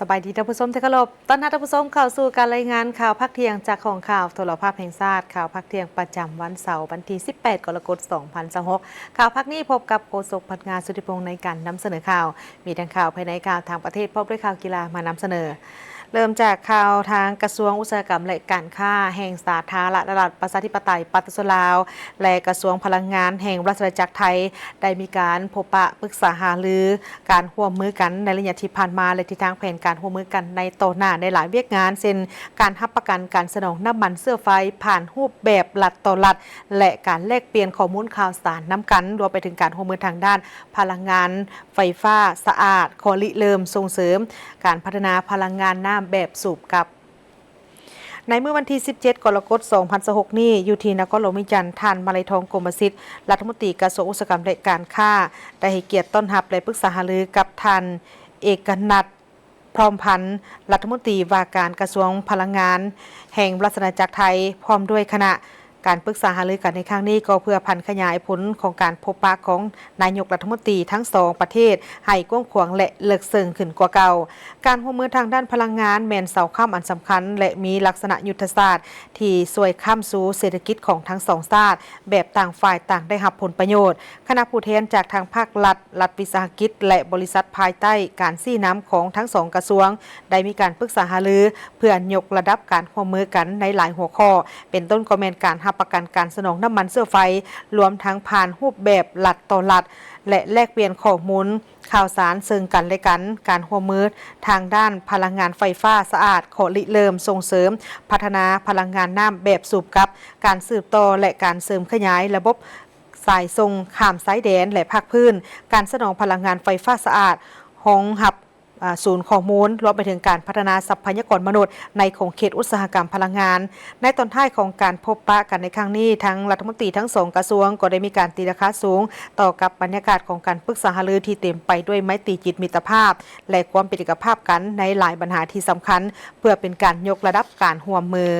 สบายดีท่านผู้ชมที่เคารพต้อนรับท่านผู้ชมเข้าสู่การรายงานข่าวภาคเที่ยงจากของข่าวโทรภาพแห่งชาติข่าวภาคเที่ยงประจำวันเสาร์วันที่18 กรกฎาคม 2026ข่าวภาคนี้พบกับโฆษกพนักงานสุธิพงศ์ในการนำเสนอข่าว มีทั้งข่าวภายในข่าวทางประเทศพร้อมด้วยข่าวกีฬามานำเสนอ เริ่มจากข่าวทางกระทรวงอุตสาหกรรมและการค้าแห่งสาธารณรัฐประชาธิปไตยปฏิรูปลาวและกระทรวงพลังงานแห่งราชอาณาจักรไทยได้มีการพบปะปรึกษาหารือการร่วมมือกันในระยะที่ผ่านมาและทิศทางแผนการร่วมมือกันในต่อหน้าในหลายเวียกงานเช่นการรับประกันการสนองน้ำมันเสื้อไฟผ่านรูปแบบรัฐต่อรัฐและการแลกเปลี่ยนข้อมูลข่าวสารน้ำกันรวมไปถึงการร่วมมือทางด้านพลังงานไฟฟ้าสะอาดขอริเริ่มส่งเสริมการพัฒนาพลังงานน้ำแบบสูบกับในเมื่อวันที่ 17 กรกฎาคม 2026 นี้อยู่ที่นครหลวงวิจันทร์ท่านมาลัยทองกรมสิทธิ์รัฐมนตรีกระทรวงอุตสาหกรรมและการค้าได้ให้เกียรติต้อนรับและปรึกษาหารือกับท่านเอกนัทพร้อมพันธ์รัฐมนตรีว่าการกระทรวงพลังงานแห่งราชอาณาจักรไทยพร้อมด้วยคณะการปรึกษาหารือกันในครั้งนี้ก็เพื่อพันขยายผลของการพบปะของนายกรัฐมนตรีทั้งสองประเทศให้กว้างขวางและเลิกเสิ่งขึ้นกว่าเก่าการร่วมมือทางด้านพลังงานแม่นเสาข้ามอันสำคัญและมีลักษณะยุทธศาสตร์ที่ช่วยข้ามสู่เศรษฐกิจของทั้งสองชาติแบบต่างฝ่ายต่างได้รับผลประโยชน์คณะผู้แทนจากทางภาครัฐวิสาหกิจและบริษัทภายใต้การซี่น้ำของทั้งสองกระทรวงได้มีการปรึกษาหารือเพื่อยกระดับการร่วมมือกันในหลายหัวข้อเป็นต้นก็แม่นการรับประกันการสนองน้ำมันเสื้อไฟรวมทั้งผ่านรูปแบบรัฐต่อรัฐและแลกเปลี่ยนข้อมูลข่าวสารซึ่งกันและกันการร่วมมือทางด้านพลังงานไฟฟ้าสะอาดขอริเริ่มส่งเสริมพัฒนาพลังงานน้ำแบบสูบกับการสืบต่อและการเสริมขยายระบบสายส่งข้ามสายแดนและภาคพื้นการสนองพลังงานไฟฟ้าสะอาดห้องหับศูนย์ข้อมูลรวมไปถึงการพัฒนาทรัพยากรมนุษย์ในของเขตอุตสาหกรรมพลังงานในตอนท้ายของการพบปะกันในครั้งนี้ทั้งรัฐมนตรีทั้งสองกระทรวงก็ได้มีการตีราคาสูงต่อกับบรรยากาศของการปรึกษาหารือที่เต็มไปด้วยไมตรีจิตมิตรภาพและความเป็นเอกภาพกันในหลายปัญหาที่สำคัญเพื่อเป็นการยกระดับการร่วมมือ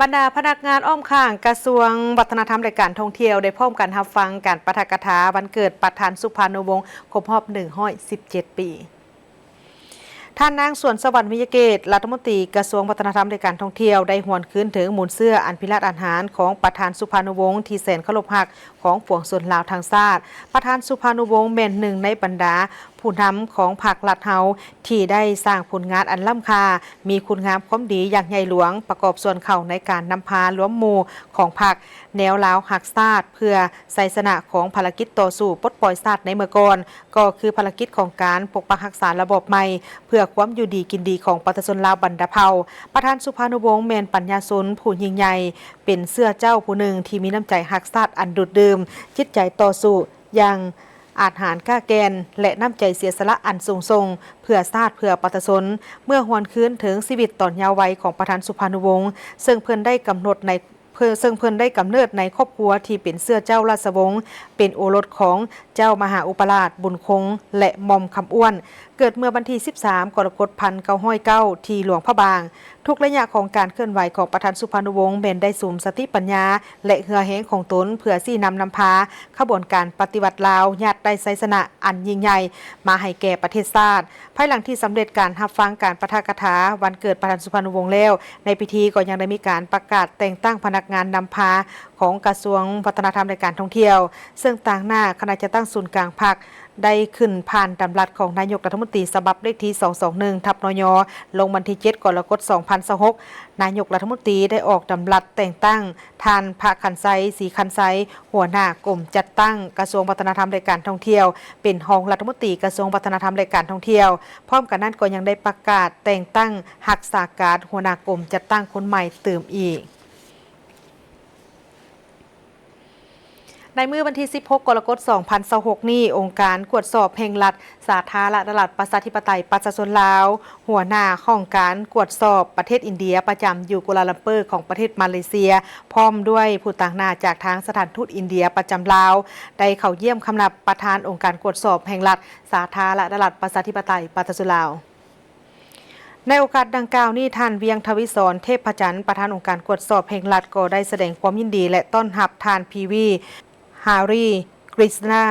บรรดาพนักงานอ้อมข้างกระทรวงวัฒนธรรมและการท่องเที่ยวได้พร้อมกันรับฟังการปาฐกถาวันเกิดประธานสุภานุวงศ์ครบรอบ117 ปีท่านนางสวนสวรรค์วิยเกตรัฐมนตรีกระทรวงวัฒนธรรมและการท่องเที่ยวได้หวนคืนถึงมูลเสื้ออันพิราชอาหารของประธานสุภานุวงศ์ที่แสนเคารพรักของปวงชนลาวทางชาติประธานสุภานุวงศ์เป็นหนึ่งในบรรดาผู้นำของภาครัฐเฮาที่ได้สร้างผลงานอันล้ำค่ามีคุณงามความดีอย่างใหญ่หลวงประกอบส่วนเข้าในการนำพาล้วมหมู่ของภาคแนวลาวหักชาติเพื่อไสสนะของภารกิจต่อสู้ปลดปล่อยชาติในเมื่อก่อนก็คือภารกิจของการปกปักรักษาระบบใหม่เพื่อความอยู่ดีกินดีของประชาชนลาวบรรดาเผ่าประธานสุภานุวงศ์แมนปัญญาชนผู้ยิ่งใหญ่เป็นเสื้อเจ้าผู้หนึ่งที่มีน้ำใจหักชาติอันดุดดื่มจิตใจต่อสู้อย่างอาจหารกล้าแกนและน้ำใจเสียสละอันสูงส่งเพื่อชาติเพื่อประชาชนเมื่อหวนคืนถึงชีวิตตอนยาววัยของประธานสุภานุวงศ์ซึ่งเพิ่นได้กำเนิดในครอบครัวที่เป็นเสื้อเจ้าราชวงศ์เป็นโอรสของเจ้ามหาอุปราชบุญคงและหม่อมคำอ้วนเกิดเมื่อวันที่ 13 กรกฎาคม 1909 ที่หลวงพระบางทุกระยะของการเคลื่อนไหวของประธานสุภานุวงศ์เป็นได้สูมสติปัญญาและเหือแหงของตนเพื่อซี่นำพาขบวนการปฏิวัติลาวญาติได้ไสสนะอันยิ่งใหญ่มาให้แก่ประเทศชาติภายหลังที่สำเร็จการรับฟังการปาฐกถาวันเกิดประธานสุภานุวงศ์แล้วในพิธีก็ยังได้มีการประกาศแต่งตั้งพนักงานนำพาของกระทรวงวัฒนธรรมและการท่องเที่ยวซึ่งต่างหน้าคณะจะตั้งศูนย์กลางภาคได้ขึ้นผ่านดำรัสของนายกรัฐมนตรีฉบับเลขที่221/นย.ลงวันที่ 7 กรกฎาคม 2026นายกรัฐมนตรีได้ออกดำรัสแต่งตั้งท่านพระคันไซศรีคันไซหัวหน้ากรมจัดตั้งกระทรวงวัฒนธรรมและการท่องเที่ยวเป็นรองรัฐมนตรีกระทรวงวัฒนธรรมและการท่องเที่ยวพร้อมกันนั้นก็ยังได้ประกาศแต่งตั้งรักษาการหัวหน้ากรมจัดตั้งคนใหม่เติมอีกในมื้อวันที่ 16 กรกฎาคม 2026 นี้องค์การกวดสอบแห่งรัฐสาธารณรัฐประชาธิปไตยประชาชนลาวหัวหน้าของการกวดสอบประเทศอินเดียประจำอยู่กัวลาลัมเปอร์ของประเทศมาเลเซียพร้อมด้วยผู้ต่างหน้าจากทางสถานทูตอินเดียประจำลาวได้เข้าเยี่ยมคำนับประธานองค์การกวดสอบแห่งรัฐสาธารณรัฐประชาธิปไตยประชาชนลาวในโอกาสดังกล่าวนี้ท่านเวียงทวิศรเทพจันทร์ประธานองค์การกวดสอบแห่งรัฐก็ได้แสดงความยินดีและต้อนรับท่านพีวีฮารีกฤษณา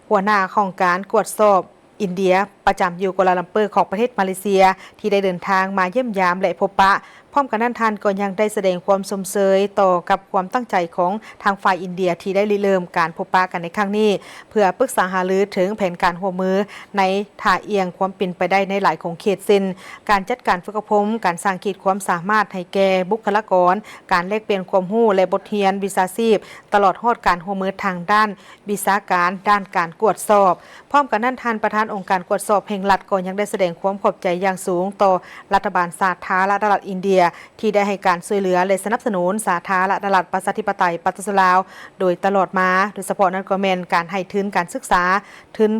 หัวหน้าของการกวดสอบอินเดีย ประจำอยู่กัวลาลัมเปอร์ของประเทศมาเลเซียที่ได้เดินทางมาเยี่ยมยามและพบปะพร้อมกันนั้นท่านก็ยังได้แสดงความสมเสยต่อกับความตั้งใจของทางฝ่ายอินเดียที่ได้ริเริ่มการพบปะกันในครั้งนี้เพื่อปรึกษาหารือถึงแผนการร่วมมือในท่าเอียงความเป็นไปได้ในหลายของเขตเส้นการจัดการฝึกอบรมการสร้างขีดความสามารถให้แก่บุคลากรการแลกเปลี่ยนความรู้และบทเรียนวิชาชีพตลอดฮอดการร่วมมือทางด้านวิชาการด้านการกวดสอบพร้อมกันนั้นท่านประธานองค์การกวดสอบแห่งรัฐก็ยังได้แสดงความขอบใจอย่างสูงต่อรัฐบาลสาธารณรัฐอินเดียที่ได้ให้การช่วยเหลือและสนับสนุนสาธารณรัฐประชาธิปไตยปฏิรูปลาวโดยตลอดมาโดยเฉพาะนั้นก็แม่นการให้ทุนการศึกษาทุน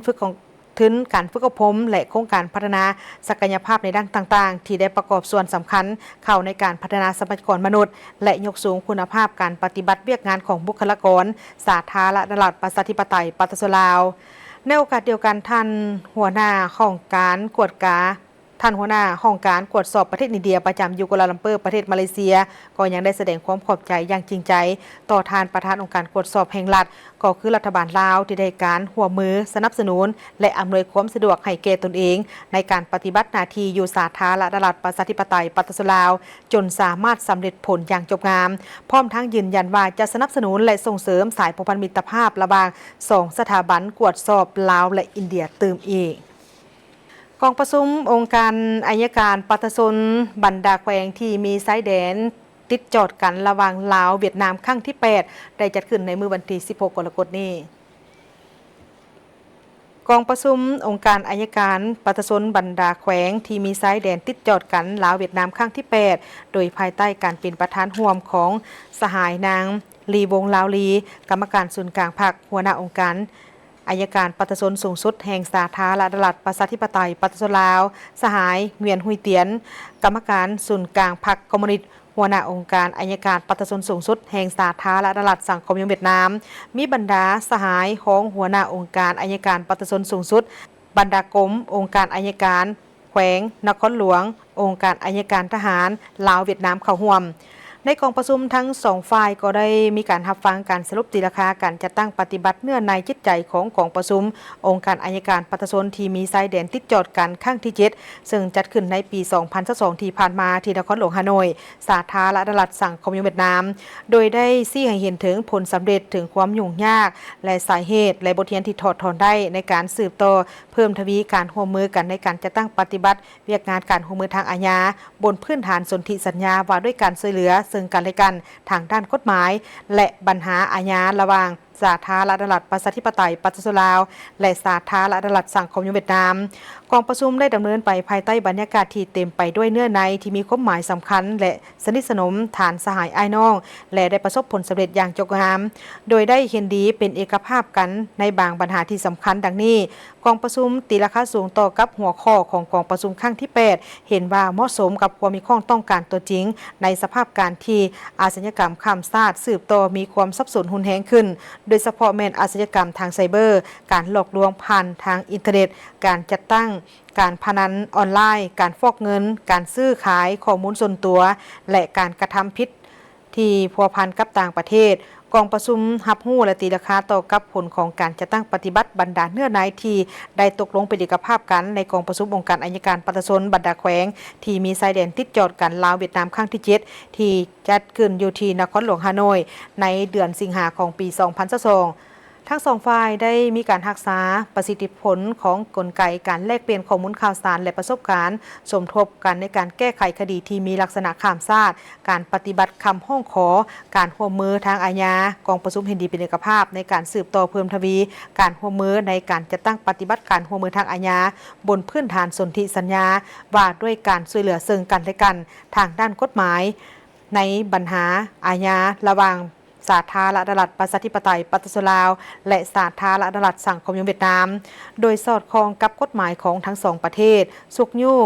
การฝึกอบรมและโครงการพัฒนาศักยภาพในด้านต่างๆที่ได้ประกอบส่วนสำคัญเข้าในการพัฒนาทรัพยากรมนุษย์และยกสูงคุณภาพการปฏิบัติเวียกงานของบุคลากรสาธารณรัฐประชาธิปไตยปฏิรูปลาวในโอกาสเดียวกันท่านหัวหน้าของการกวดกาท่านหัวหน้าห้องการกวดสอบประเทศอินเดียประจำอยู่กัวลาลัมเปอร์ประเทศมาเลเซียก็ยังได้แสดงความขอบใจอย่างจริงใจต่อทานประธานองค์การกวดสอบแห่งรัฐก็คือรัฐบาลลาวที่ได้การร่วมมือสนับสนุนและอำนวยความสะดวกให้แก่ตนเองในการปฏิบัติหน้าที่อยู่สาธารณรัฐประชาธิปไตยปฏิรูปลาวจนสามารถสำเร็จผลอย่างจบงามพร้อมทั้งยืนยันว่าจะสนับสนุนและส่งเสริมสายผูกพันมิตรภาพระหว่าง2สถาบันกวดสอบลาวและอินเดียเติมอีกกองประชุมองค์การอัยการปฏิชนบรรดาแขวงที่มีสายแดนติดจอดกันระหว่างลาวเวียดนามครั้งที่8ได้จัดขึ้นในมื้อวันที่16กรกฎาคมนี้กองประชุมองค์การอัยการปฏิชนบรรดาแขวงที่มีสายแดนติดจอดกันลาวเวียดนามครั้งที่8โดยภายใต้การเป็นประธานร่วมของสหายนางลีวงลาวลีกรรมการศูนย์กลางภาคหัวหน้าองค์การอัยการปฏิชนสูงสุดแห่งสาธารณรัฐประชาธิปไตยปฏิรูปลาวสหายเวียนหุยเตียนกรรมการศูนย์กลางพรรคคอมมิวนิสต์หัวหน้าองค์การอัยการปฏิชนสูงสุดแห่งสาธารณรัฐสังคมเวียดนามมีบรรดาสหายของหัวหน้าองค์การอัยการปฏิชนสูงสุดบรรดากรมองค์การอัยการแขวงนครหลวงองค์การอัยการทหารลาวเวียดนามเข้าร่วมในกองประชุมทั้ง2ฝ่ายก็ได้มีการรับฟังการสรุปตีราคาการจัดตั้งปฏิบัติเนื้อในจิตใจของกองประชุมองค์การอัยการปฏิชนที่มีสายแดนติดจอดกันครั้งที่7ซึ่งจัดขึ้นในปี2022ที่ผ่านมาที่นครหลวงฮานอยสาธารณรัฐสังคมเวียดนามโดยได้ชี้ให้เห็นถึงผลสำเร็จถึงความยุ่งยากและสาเหตุและบทเรียนที่ถอดถอนได้ในการสืบต่อเพิ่มทวีการร่วมมือกันในการจัดตั้งปฏิบัติเวียกงานการร่วมมือทางอาญาบนพื้นฐานสนธิสัญญาว่าด้วยการช่วยเหลือซึ่งกันและกันทางด้านกฎหมายและปัญหาอาญาระหว่างสาธารณรัฐประชาธิปไตยปฏิรูปลาวและสาธารณรัฐสังคมเวียดนามกองประชุมได้ดำเนินไปภายใต้บรรยากาศที่เต็มไปด้วยเนื้อในที่มีความหมายสำคัญและสนิทสนมฐานสหายอ้ายน้องและได้ประสบผลสำเร็จอย่างจงามโดยได้เห็นดีเป็นเอกภาพกันในบางปัญหาที่สำคัญดังนี้กองประชุมตีราคาสูงต่อกับหัวข้อของกองประชุมครั้งที่8เห็นว่าเหมาะสมกับความมีข้อต้องการตัวจริงในสภาพการที่อาชญากรรมข้ามชาติสืบต่อมีความสับสนหุนแหงขึ้นโดยเฉพาะแม่นอาชญากรรมทางไซเบอร์การหลอกลวงผ่านทางอินเทอร์เน็ตการจัดตั้งการพนันออนไลน์การฟอกเงินการซื้อขายข้อมูลส่วนตัวและการกระทำผิดที่พัวพันกับต่างประเทศกองประชุมรับรู้และตีราคาต่อกับผลของการจัดตั้งปฏิบัติบรรดาเนื้อในที่ได้ตกลงเป็นเอกภาพกันในกองประชุมองค์การอัยการปฏิชนบรรดาแขวงที่มีชายแดนติดจอดกันลาวเวียดนามครั้งที่7ที่จัดขึ้นอยู่ที่นครหลวงฮานอยในเดือนสิงหาคมปี2022ทั้งสองฝ่ายได้มีการรักษาประสิทธิผลของกลไกการแลกเปลี่ยนข้อมูลข่าวสารและประสบการณ์สมทบกันในการแก้ไขคดีที่มีลักษณะข้ามชาติการปฏิบัติคำห้องขอการร่วมมือทางอาญากองประชุมเห็นดีเป็นเอกภาพในการสืบต่อเพิ่มทวีการร่วมมือในการจัดตั้งปฏิบัติการร่วมมือทางอาญาบนพื้นฐานสนธิสัญญาว่าด้วยการช่วยเหลือซึ่งกันและกันทางด้านกฎหมายในปัญหาอาญาระหว่างสาธารณรัฐประชาธิปไตยปฏิรูปลาวและสาธารณรัฐสังคมเวียดนามโดยสอดคล้องกับกฎหมายของทั้งสองประเทศสุกยู่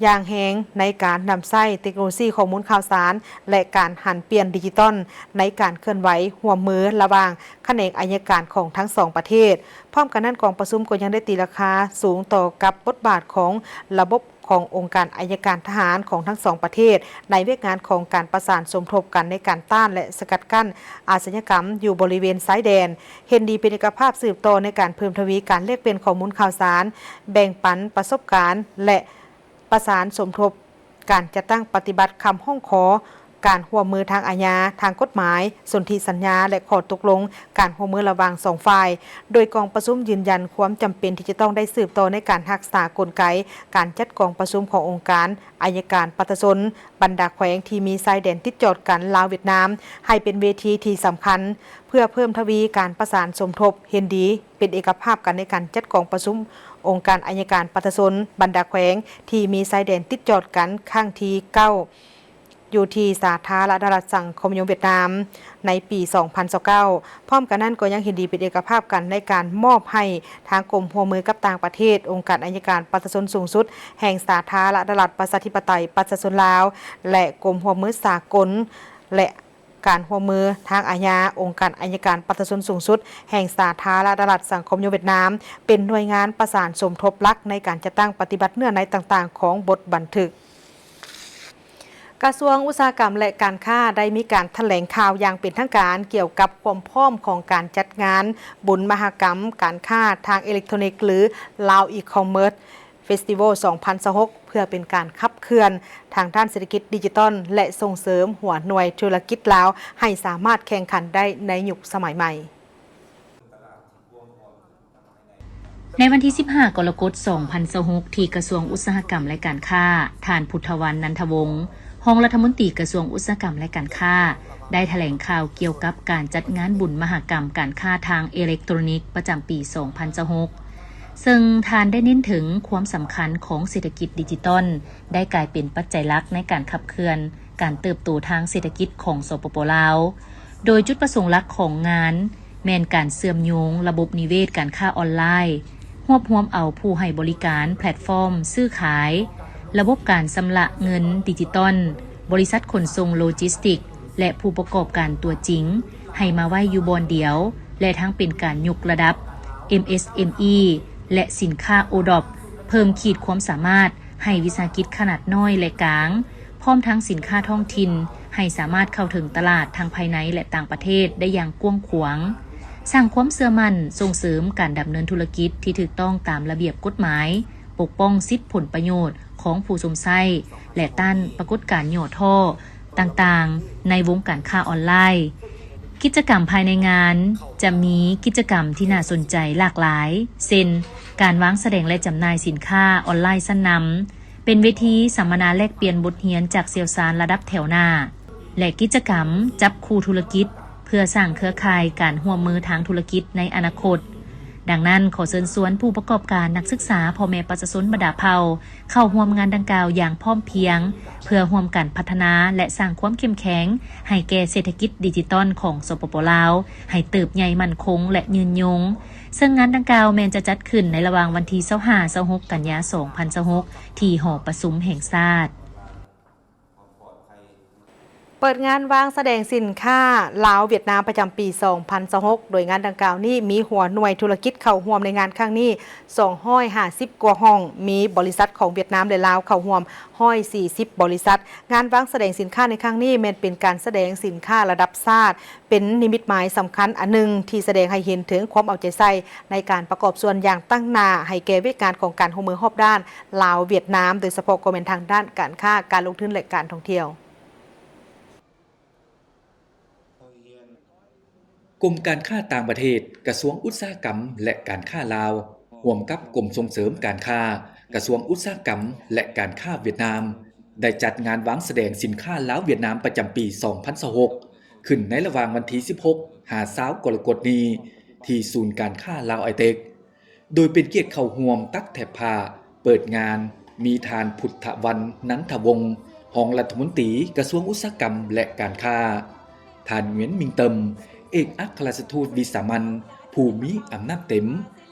อย่างแหงในการนำใช้เทคโนโลยีข้อมูลข่าวสารและการหันเปลี่ยนดิจิตอลในการเคลื่อนไหวหัวมือระหว่างแขนงอัยการของทั้งสองประเทศพร้อมกันนั้นกองประชุมก็ยังได้ตีราคาสูงต่อกับบทบาทของระบบขององค์การอัยการทหารของทั้งสองประเทศในเวียกงานของการประสานสมทบกันในการต้านและสกัดกั้นอาชญากรรมอยู่บริเวณชายแดนเห็นดีเป็นเอกภาพสืบต่อในการเพิ่มทวีการแลกเปลี่ยนข้อมูลข่าวสารแบ่งปันประสบการณ์และประสานสมทบการจัดตั้งปฏิบัติคำห้องขอการร่วมมือทางอาญาทางกฎหมายสนธิสัญญาและข้อตกลงการร่วมมือระหว่างสองฝ่ายโดยกองประชุมยืนยันความจำเป็นที่จะต้องได้สืบต่อในการรักษากลไกการจัดกองประชุมขององค์การอัยการปฏิสนบรรดาแขวงที่มีชายแดนติดจอดกันลาวเวียดนามให้เป็นเวทีที่สำคัญเพื่อเพิ่มทวีการประสานสมทบเห็นดีเป็นเอกภาพกันในการจัดกองประชุมองค์การอัยการปฏิสนบรรดาแขวงที่มีชายแดนติดจอดกันข้างที่9อยู่ที่สาธารณรัฐสังคมนิยมเวียดนามในปี 2029 พร้อมกันนั้นก็ยังเห็นดีเป็นเอกภาพกันในการมอบให้ทางกรมร่วมมือกับต่างประเทศองค์การอัยการปฏิสนสูงสุดแห่งสาธารณรัฐประชาธิปไตยประชาชนลาวและกรมร่วมมือสากลและการร่วมมือทางอาญาองค์การอัยการปฏิสนสูงสุดแห่งสาธารณรัฐสังคมนิยมเวียดนามเป็นหน่วยงานประสานสมทบหลักในการจัดตั้งปฏิบัติเนื้อในต่างๆของบทบันทึกกระทรวงอุตสาหกรรมและการค้าได้มีการแถลงข่าวอย่างเป็นทางการเกี่ยวกับความพร้อมของการจัดงานบุญมหกรรมการค้าทางอิเล็กทรอนิกส์หรือ Lao E-commerce Festival 2026 เพื่อเป็นการขับเคลื่อนทางด้านเศรษฐกิจดิจิทัลและส่งเสริมหัวหน่วยธุรกิจลาวให้สามารถแข่งขันได้ในยุคสมัยใหม่ในวันที่ 15 กรกฎาคม 2026 ที่กระทรวงอุตสาหกรรมและการค้าท่านพุทธวรรณ นันทวงศ์รองรัฐมนตรีกระทรวงอุตสาหกรรมและการค้าได้แถลงข่าวเกี่ยวกับการจัดงานบุญมหกรรมการค้าทางอิเล็กทรอนิกส์ประจำปี 2026 ซึ่งท่านได้เน้นถึงความสำคัญของเศรษฐกิจดิจิตอลได้กลายเป็นปัจจัยหลักในการขับเคลื่อนการเติบโตทางเศรษฐกิจของสปป.ลาวโดยจุดประสงค์หลักของงานแม่นการเชื่อมโยงระบบนิเวศการค้าออนไลน์รวบรวมเอาผู้ให้บริการแพลตฟอร์มซื้อขายระบบการชำระเงินดิจิตอลบริษัทขนส่งโลจิสติกและผู้ประกอบการตัวจริงให้มาไว้อยู่บอนเดียวและทั้งเป็นการยกระดับ MSME และสินค้า ODOP เพิ่มขีดความสามารถให้วิสาหกิจขนาดน้อยและกลางพร้อมทั้งสินค้าท้องถิ่นให้สามารถเข้าถึงตลาดทางภายในและต่างประเทศได้อย่างกว้างขวางสร้างความเชื่อมั่นส่งเสริมการดำเนินธุรกิจที่ถูกต้องตามระเบียบกฎหมายปกป้องสิทธิผลประโยชน์ของผู้สมไส้และต้านปรากฏการณ์ย่อท่อต่างๆในวงการค้าออนไลน์กิจกรรมภายในงานจะมีกิจกรรมที่น่าสนใจหลากหลายเช่นการวางแสดงและจำหน่ายสินค้าออนไลน์ชั้นนำเป็นเวทีสัมมนาแลกเปลี่ยนบทเรียนจากเชี่ยวชาญระดับแถวหน้าและกิจกรรมจับคู่ธุรกิจเพื่อสร้างเครือข่ายการร่วมมือทางธุรกิจในอนาคตดังนั้นขอเชิญชวนผู้ประกอบการนักศึกษาพ่อแม่ประชาชนบรรดาเผ่าเข้าร่วมงานดังกล่าวอย่างพร้อมเพรียงเพื่อร่วมกันพัฒนาและสร้างความเข้มแข็งให้แก่เศรษฐกิจดิจิตอลของสปป.ลาวให้เติบใหญ่มั่นคงและยืนยงซึ่งงานดังกล่าวแม้จะจัดขึ้นในระหว่างวันที่ 25-26 กันยายน 2026 ที่หอประชุมแห่งชาติเปิดงานวางแสดงสินค้าลาวเวียดนามประจำปี 2026 โดยงานดังกล่าวนี้มีหัวหน่วยธุรกิจเข้าร่วมในงานครั้งนี้250 กว่าห้องมีบริษัทของเวียดนามและลาวเข้าร่วม140 บริษัทงานวางแสดงสินค้าในครั้งนี้แม้นเป็นการแสดงสินค้าระดับชาติเป็นนิมิตหมายสำคัญอันหนึ่งที่แสดงให้เห็นถึงความเอาใจใส่ในการประกอบส่วนอย่างตั้งหน้าให้แก่วิการของการร่วมมือรอบด้านลาวเวียดนามโดยเฉพาะก็เป็นทางด้านการค้าการลงทุนและการท่องเที่ยวกรมการค้าต่างประเทศกระทรวงอุตสาหกรรมและการค้าลาวร่วมกับกรมส่งเสริมการค้ากระทรวงอุตสาหกรรมและการค้าเวียดนามได้จัดงานวางแสดงสินค้าลาวเวียดนามประจำปี 2026 ขึ้นในระหว่างวันที่ 16-20 กรกฎาคมนี้ที่ศูนย์การค้าลาวไอเทคโดยเป็นเกียรติเข้าร่วมตักแถบผ้าเปิดงานมีทานพุทธวรรณ นันทวงศ์รองรัฐมนตรีกระทรวงอุตสาหกรรมและการค้าทานเหวียนมิงเติมเอกอัครราชทูตวิสามัญผู้มีอำนาจเต็ม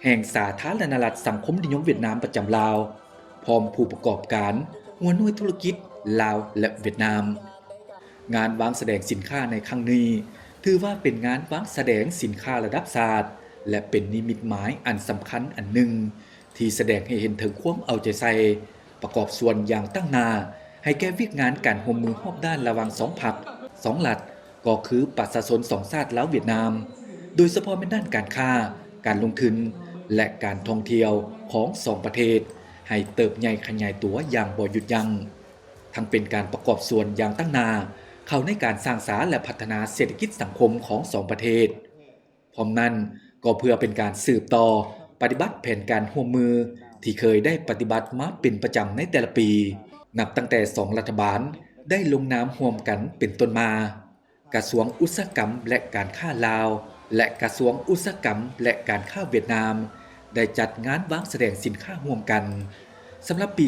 แห่งสาธารณรัฐสังคมนิยมเวียดนามประจำลาวพร้อมผู้ประกอบการ หัวหน่วยธุรกิจลาวและเวียดนามงานวางแสดงสินค้าในครั้งนี้ถือว่าเป็นงานวางแสดงสินค้าระดับชาติและเป็นนิมิตหมายอันสำคัญอันหนึ่งที่แสดงให้เห็นถึงความเอาใจใส่ประกอบส่วนอย่างตั้งหน้าให้แก่วิกงานการร่วมมือรอบด้านระหว่างสองพรรคสองรัฐก็คือประชาชนสองชาติลาวเวียดนามโดยเฉพาะในด้านการค้าการลงทุนและการท่องเที่ยวของสองประเทศให้เติบใหญ่ขยายตัวอย่างบ่หยุดยัง้งทั้งเป็นการประกอบส่วนอย่างตั้งหน้าเข้าในการสร้างสรรค์และพัฒนาเศรษฐกิจสังคมของสองประเทศพร้อมนั้นก็เพื่อเป็นการสืบต่อปฏิบัติแผนการร่วมมือที่เคยได้ปฏิบัติมาเป็นประจำในแต่ละปีนับตั้งแต่สองรัฐบาลได้ลงนามร่วมกันเป็นต้นมากระทรวงอุตสาหกรรมและการค้าลาวและกระทรวงอุตสาหกรรมและการค้าเวียดนามได้จัดงานวางแสดงสินค้าร่วมกันสำหรับปี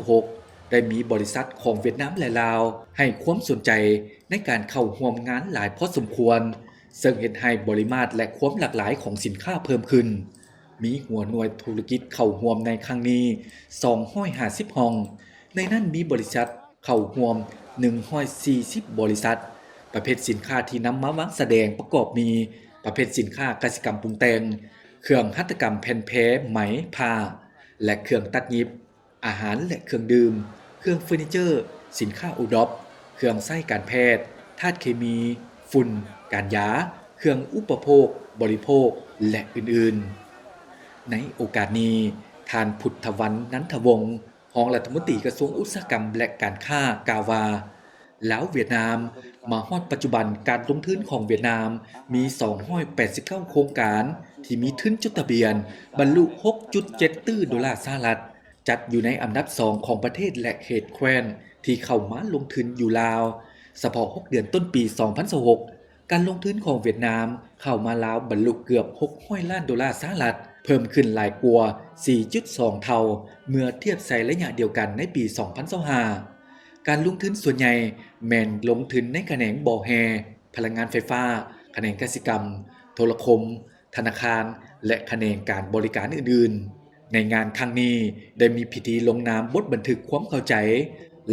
2026 ได้มีบริษัทของเวียดนามและลาวให้ความสนใจในการเข้าร่วมงานหลายพอสมควรซึ่งเห็นให้ปริมาตรและความหลากหลายของสินค้าเพิ่มขึ้นมีหัวหน่วยธุรกิจเข้าร่วมในครั้งนี้250ห้องในนั้นมีบริษัทเข้าร่วม140บริษัทประเภทสินค้าที่นำมาวางแสดงประกอบมีประเภทสินค้ากสิกรรมปรุงแต่งเครื่องหัตถกรรมแผ่นแพ้ไหมผ้าและเครื่องตัดเย็บอาหารและเครื่องดื่มเครื่องเฟอร์นิเจอร์สินค้าอุดมเครื่องใช้การแพทย์ธาตุเคมีฝุ่นการยาเครื่องอุปโภคบริโภคและอื่นๆในโอกาสนี้ท่านพุทธวรรณ นันทวงศ์รองรัฐมนตรีกระทรวงอุตสาหกรรมและการค้ากล่าวว่าลาวเวียดนามมาฮอดปัจจุบันการลงทุนของเวียดนามมี289โครงการที่มีทุนจดทะเบียนบรรลุ 6.7 ตื้อดอลลาร์สหรัฐจัดอยู่ในอันดับ2ของประเทศและเขตแคว้นที่เข้ามาลงทุนอยู่ลาวเฉพาะ6เดือนต้นปี 2026การลงทุนของเวียดนามเข้ามาลาวบรรลุเกือบ600ล้านดอลลาร์สหรัฐเพิ่มขึ้นหลายกว่า 4.2 เท่าเมื่อเทียบใส่ระยะเดียวกันในปี 2025การลงทุนส่วนใหญ่แม่นลงทุนในแขนงบ่อแฮพลังงานไฟฟ้าแขนงกสิกรรมโทรคมธนาคารและแขนงการบริการอื่นๆในงานครั้งนี้ได้มีพิธีลงนามบทบันทึกความเข้าใจ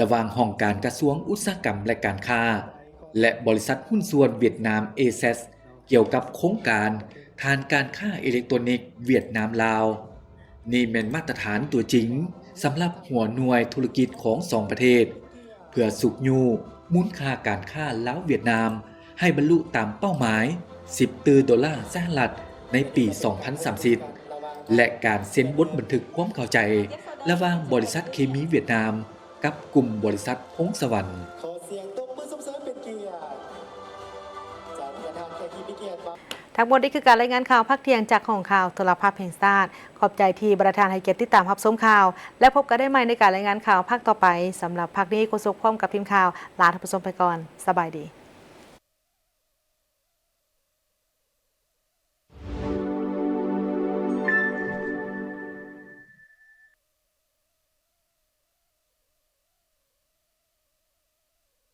ระหว่างห้องการกระทรวงอุตสาหกรรมและการค้าและบริษัทหุ้นส่วนเวียดนาม ASES เกี่ยวกับโครงการฐานการค้าอิเล็กทรอนิกส์เวียดนามลาวนี่เป็นมาตรฐานตัวจริงสำหรับหัวหน่วยธุรกิจของสองประเทศเพื่อสุกยูมูลค่าการค้าลาวเวียดนามให้บรรลุตามเป้าหมาย10 ตื้อดอลลาร์สหรัฐในปี 2030 และการเซ็นบทบันทึกความเข้าใจระหว่างบริษัทเคมีเวียดนามกับกลุ่มบริษัทพงศวรรค์ ขอเสียงตบมือส่งเสริมเป็นเกียรติจากประธานแขกที่มีเกียรติครับ ทั้งหมดนี้คือการรายงานข่าวภาคเที่ยงจากของข่าวโทรภาพแห่งชาติขอบใจที่ประธานให้เกียรติติดตามรับชมข่าวและพบกันได้ใหม่ในการรายงานข่าวภาคต่อไปสำหรับภาคนี้โฆษกพร้อมกับทีมข่าวลาท่านผู้ชมไปก่อนสบายดี